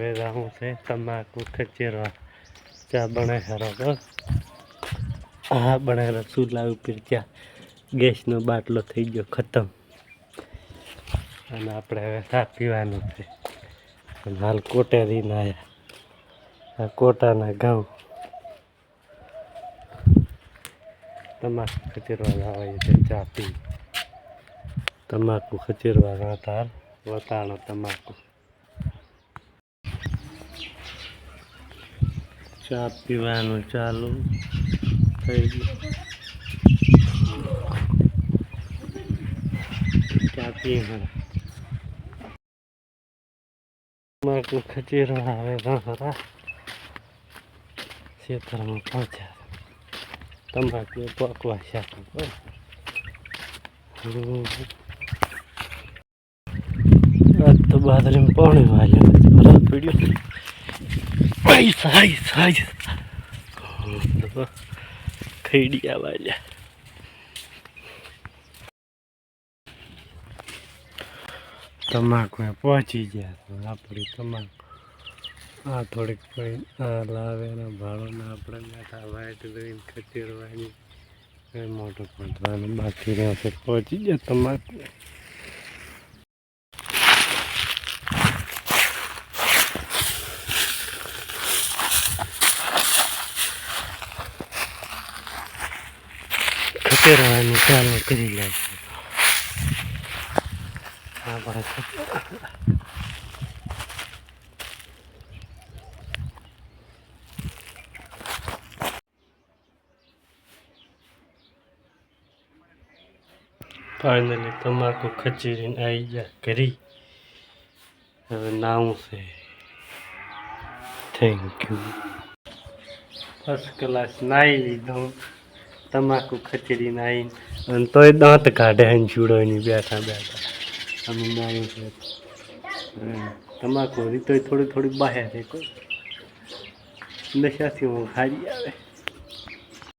હવે હું છે તમાકુ ખચેરવા ચા બનાવી સારો બસ હા બનાવેલા ચૂલા ઉપર ત્યાં ગેસનો બાટલો થઈ ગયો ખતમ અને આપણે હવે ચા પીવાનું છે હાલ કોટેરીને આવ્યા આ કોટાના ઘઉં તમાકુ ખચેરવા લાવે છે ચા પી તમાકુ ખચેરવા હતા વતાણો તમાકુ ચા પીવાનું ચાલુ થઈ ગયું ચા પી તમાકુ ખચેરવા આવે ઘણા ખેતરમાં પહોંચ્યા તમાકુ પકવા શાક તો બાદરીમાં પાણી વાળ્યું બરાબર પીડ્યું ખૈડિયા વાળ્યા તમાકુ પહોંચી ગયા આપણી તમાકુ આ થોડીક પડી આ લાવે ને ભાડો ને આપણે બેઠા વાઈટ ગ્રીન ખચેરવાની મોટું પડવાનું બાકી રહેશે પહોંચી ગયા તમાકુ ખચેરવાનું ચાલુ કરી લે ફાઇનલી તમાકુ ખચેરીને આવી ગયા કરી હવે નાવું છે થેન્ક યુ ફર્સ્ટ ક્લાસ નાહી લીધું તમાકુ ખચેરીને આવીને અને તોય દાંત કાઢે ને ચૂડોની બેઠા બેઠા અમે નાયું છે તમાકુ હજી તોય થોડી થોડી બહાર છે કોઈ નશાથી હું હારી આવે